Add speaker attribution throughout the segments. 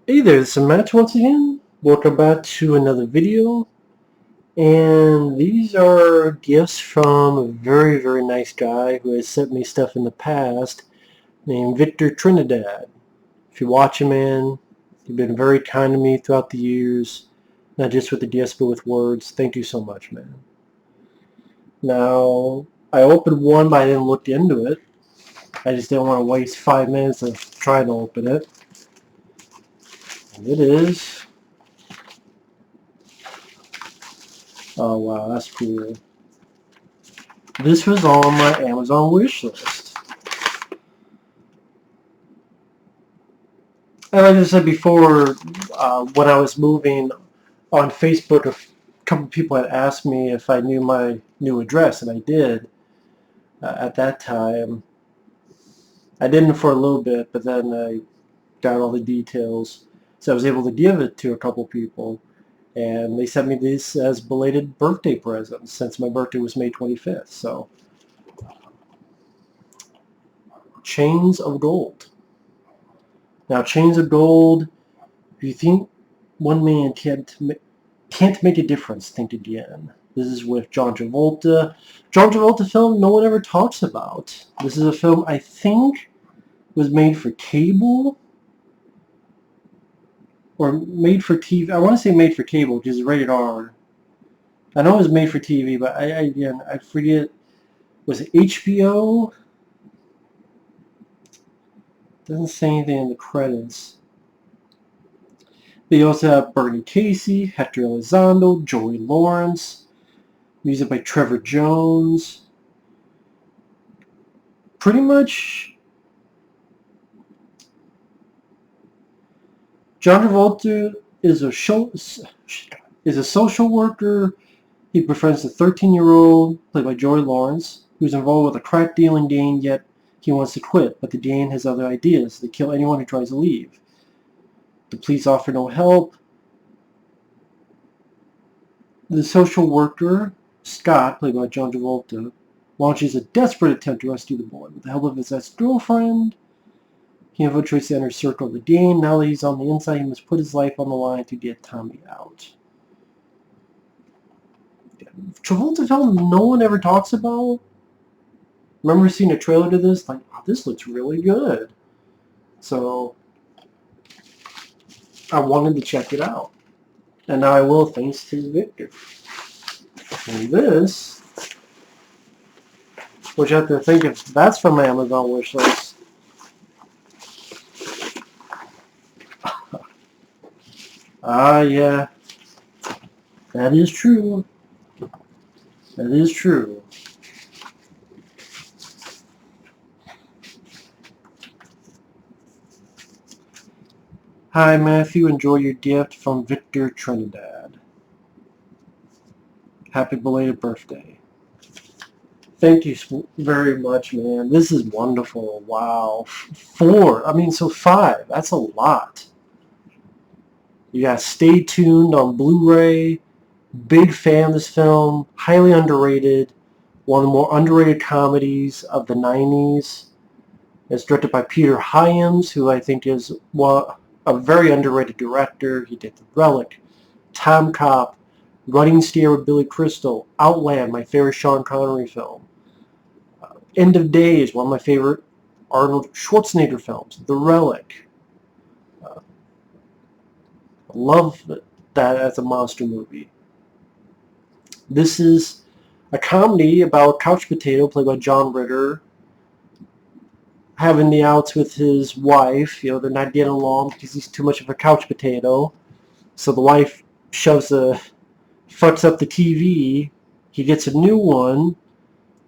Speaker 1: Hey there, this is Matt once again. Welcome back to another video. And these are gifts from a very, very nice guy who has sent me stuff in the past named Victor Trinidad. If you watch him, man, you've been very kind to me throughout the years, not just with the gifts but with words. Thank you so much, man. Now, I opened one but I didn't look into it. I just didn't want to waste 5 minutes of trying to open it. And it is... Oh wow, that's cool. This was on my Amazon wish list. And like I said before, when I was moving on Facebook, a couple people had asked me if I knew my new address, and I did at that time. I didn't for a little bit, but then I got all the details, so I was able to give it to a couple people. And they sent me this as belated birthday presents since my birthday was May 25th. So, Chains of Gold. Now, Chains of Gold, if you think one man can't make a difference, think again. This is with John Travolta. John Travolta film no one ever talks about. This is a film I think was made for cable or made for TV. I want to say made for cable because it's rated R. I know it was made for TV, but I forget. Was it HBO? Doesn't say anything in the credits. They also have Bernie Casey, Hector Elizondo, Joey Lawrence. Music by Trevor Jones. Pretty much, John Travolta is a social worker. He befriends a 13-year-old, played by Joey Lawrence, who's involved with a crack dealing gang, yet he wants to quit, but the gang has other ideas. They kill anyone who tries to leave. The police offer no help. The social worker, Scott, played by John Travolta, launches a desperate attempt to rescue the boy. With the help of his ex-girlfriend, he infiltrates the inner circle of the gang. Now that he's on the inside, he must put his life on the line to get Tommy out. Travolta film no one ever talks about. Remember seeing a trailer to this? Like, oh, this looks really good. So, I wanted to check it out. And now I will, thanks to Victor. And this, which I have to think if that's from my Amazon wish list. Yeah. That is true. That is true. Hi Matthew, enjoy your gift from Victor Trinidad. Happy belated birthday. Thank you very much, man. This is wonderful. Wow. 5. That's a lot. You got Stay Tuned on Blu-ray. Big fan of this film. Highly underrated. One of the more underrated comedies of the 90s. It's directed by Peter Hyams, who I think is a very underrated director. He did The Relic, Tom Cop, Running Steer with Billy Crystal, Outland, my favorite Sean Connery film. End of Days, one of my favorite Arnold Schwarzenegger films. The Relic. Love that as a monster movie. This is a comedy about Couch Potato, played by John Ritter, having the outs with his wife. You know, they're not getting along because he's too much of a couch potato. So the wife fucks up the TV. He gets a new one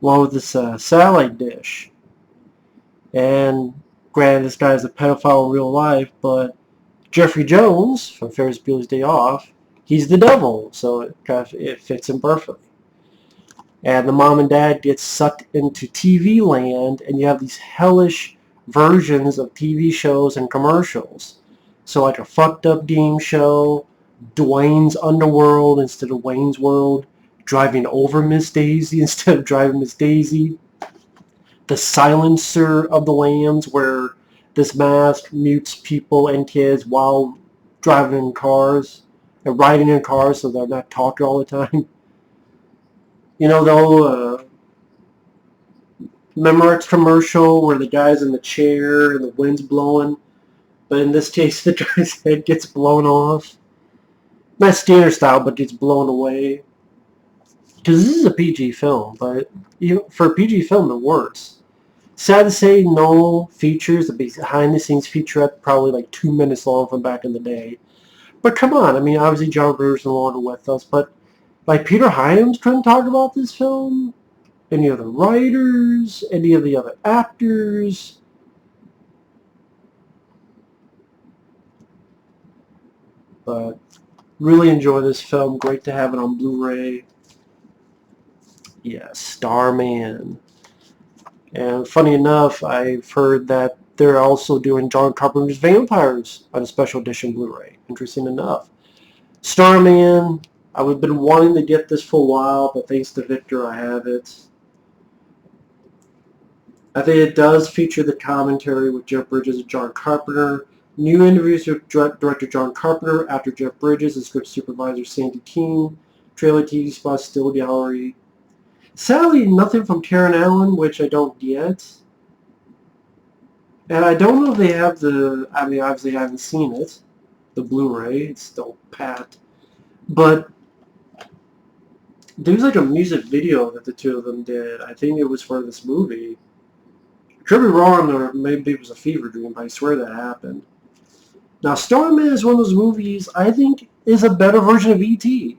Speaker 1: along with this satellite dish. And granted, this guy's a pedophile in real life, but Jeffrey Jones from Ferris Bueller's Day Off, he's the devil, so it fits him perfectly. And the mom and dad get sucked into TV land, and you have these hellish versions of TV shows and commercials. So like a fucked up game show, Dwayne's Underworld instead of Wayne's World, driving over Miss Daisy instead of driving Miss Daisy, The Silencer of the Lambs, where this mask mutes people and kids while driving in cars and riding in cars so they're not talking all the time. You know, though, remember its commercial where the guy's in the chair and the wind's blowing? But in this case, the guy's head gets blown off. Not standard style, but gets blown away. Because this is a PG film, but for a PG film, it works. Sad to say, no features. The behind-the-scenes featurette probably like 2 minutes long from back in the day. But come on, I mean, obviously John Brewster's no longer with us, but like Peter Hyams couldn't talk about this film. Any other writers? Any of the other actors? But really enjoy this film. Great to have it on Blu-ray. Yeah, Starman. And funny enough, I've heard that they're also doing John Carpenter's Vampires on a special edition Blu-ray. Interesting enough. Starman, I've been wanting to get this for a while, but thanks to Victor, I have it. I think it does feature the commentary with Jeff Bridges and John Carpenter. New interviews with director John Carpenter after Jeff Bridges and script supervisor Sandy King. Trailer TV spot still gallery. Sadly, nothing from Karen Allen, which I don't get. And I don't know if they have I mean, obviously I haven't seen it. The Blu-ray, it's still pat. But there's like a music video that the two of them did. I think it was for this movie. I could be wrong, or maybe it was a fever dream, but I swear that happened. Now, Starman is one of those movies I think is a better version of E.T.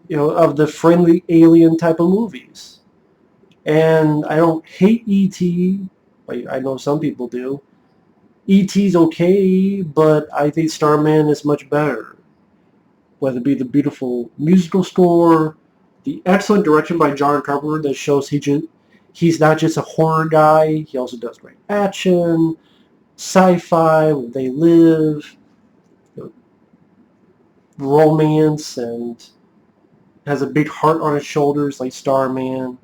Speaker 1: You know, of the friendly alien type of movies. And I don't hate E.T. Like I know some people do. E.T.'s okay, but I think Starman is much better. Whether it be the beautiful musical score, the excellent direction by John Carpenter that shows he's not just a horror guy, he also does great action, sci-fi, where they live, romance, and has a big heart on his shoulders like Starman.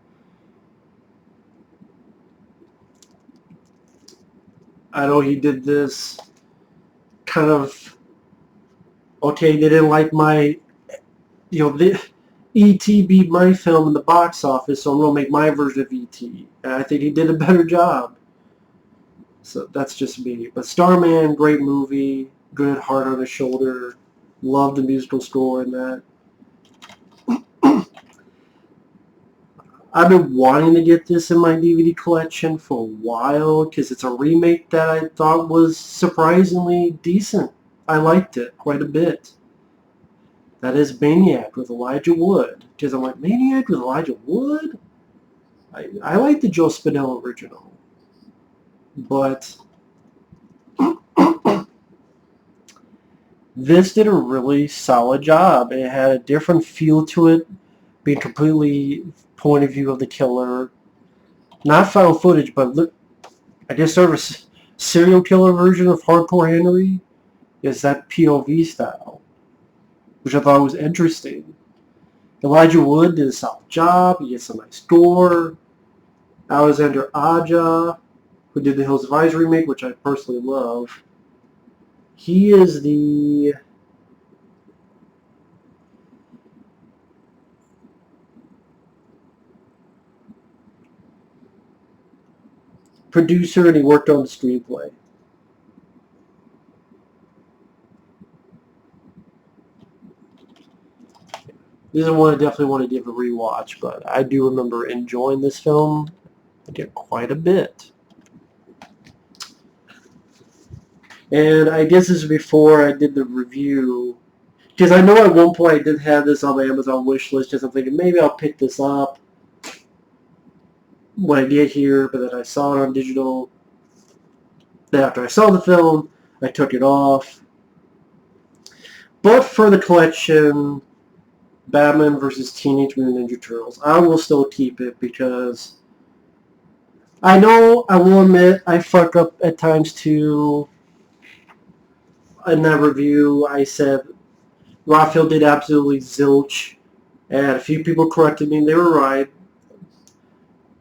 Speaker 1: I know he did this kind of, okay, they didn't like my, the E.T. beat my film in the box office, so I'm going to make my version of E.T. And I think he did a better job. So that's just me. But Starman, great movie, good heart on his shoulder, love the musical score in that. I've been wanting to get this in my DVD collection for a while because it's a remake that I thought was surprisingly decent. I liked it quite a bit. That is Maniac with Elijah Wood. Because I'm like, Maniac with Elijah Wood? I like the Joe Spinell original. But this did a really solid job. It had a different feel to it, being completely point of view of the killer. Not found footage, but look, I guess sort of a serial killer version of Hardcore Henry is that POV style, which I thought was interesting. Elijah Wood did a solid job. He gets a nice score. Alexander Aja, who did the Hills of Eyes remake, which I personally love. He is the producer, and he worked on the screenplay. This is one I definitely want to give a rewatch, but I do remember enjoying this film quite a bit. And I guess this is before I did the review, because I know at one point I did have this on my Amazon wish list, because I'm thinking maybe I'll pick this up when I get here, but then I saw it on digital. Then after I saw the film, I took it off. But for the collection, Batman vs. Teenage Mutant Ninja Turtles, I will still keep it because I know, I will admit, I fuck up at times too. In that review, I said Raphael did absolutely zilch, and a few people corrected me, and they were right.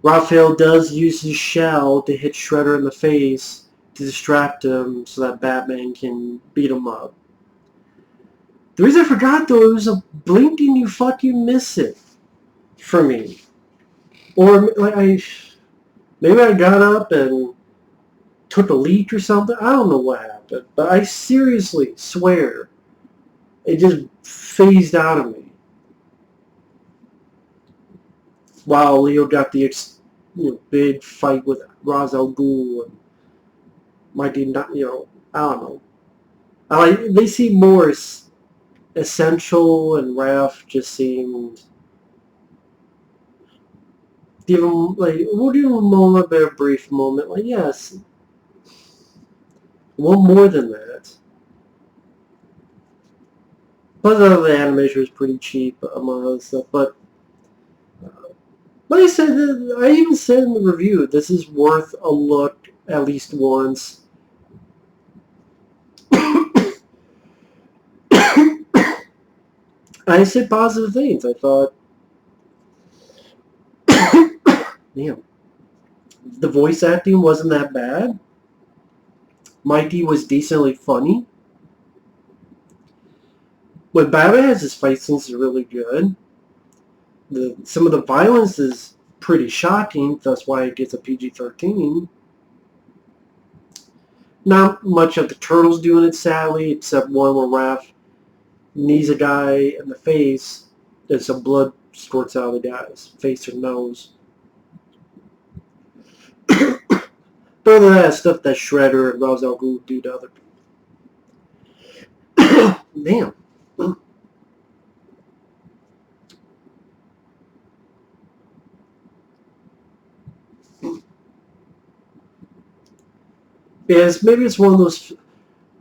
Speaker 1: Raphael does use his shell to hit Shredder in the face to distract him so that Batman can beat him up. The reason I forgot, though, it was a blink and you fucking miss it for me. Or, like, maybe I got up and took a leak or something. I don't know what happened. But I seriously swear it just phased out of me. Wow, Leo got the big fight with Ra's al Ghul and Mighty, I don't know. They seem more essential, and Raph just seemed we'll give him a moment, a brief moment. Like, yes, want more than that. But the animation was pretty cheap, among other stuff. But like I said, I even said in the review, this is worth a look at least once. I said positive things. I thought, damn, the voice acting wasn't that bad. Mighty was decently funny. When Batman has his fight scenes is really good. Some of the violence is pretty shocking. That's why it gets a PG-13. Not much of the Turtles doing it, sadly, except one where Raph knees a guy in the face and some blood squirts out of the guy's face or nose. But other than that stuff that Shredder and Ra's al Ghul do to other people. Damn. Maybe it's one of those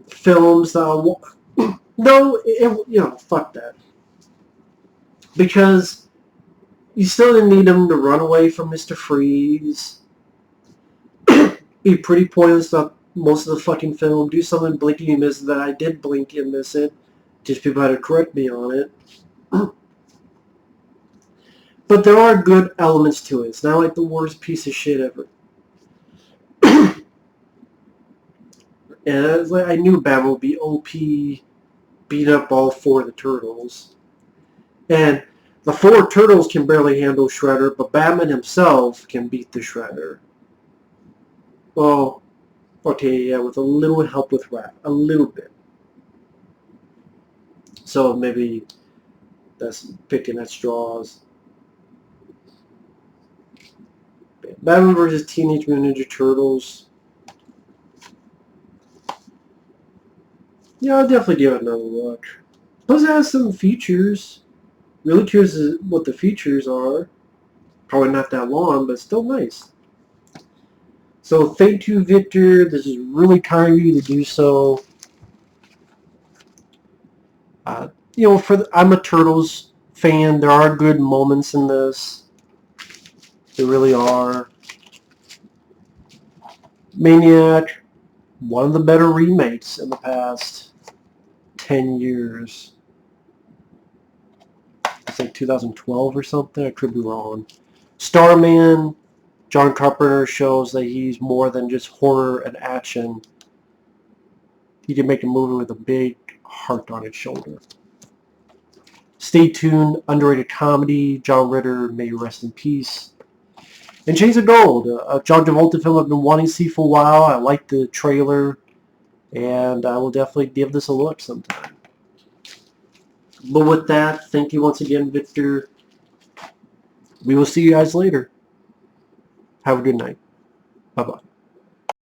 Speaker 1: films that fuck that. Because you still didn't need him to run away from Mr. Freeze. Be pretty pointless about most of the fucking film. Do something blinking and miss that I did blink and miss it. Just people had to correct me on it. But there are good elements to it. It's not like the worst piece of shit ever. And I knew Batman would be OP, beat up all four of the Turtles. And the four Turtles can barely handle Shredder, but Batman himself can beat the Shredder. Well, okay, yeah, with a little help with Raph. A little bit. So maybe that's picking at straws. Batman vs. Teenage Mutant Ninja Turtles. Yeah, I'll definitely give it another look. Plus it has some features. Really curious what the features are. Probably not that long, but still nice. So thank you, Victor. This is really kind of you to do so. I'm a Turtles fan. There are good moments in this. There really are. Maniac, one of the better remakes in the past 10 years. It's like 2012 or something. I could be wrong. Starman, John Carpenter shows that he's more than just horror and action. He can make a movie with a big heart on its shoulder. Stay tuned. Underrated comedy. John Ritter, may you rest in peace. And Chains of Gold, a John Travolta film I've been wanting to see for a while. I like the trailer, and I will definitely give this a look sometime. But with that, thank you once again, Victor. We will see you guys later. Have a good night. Bye-bye.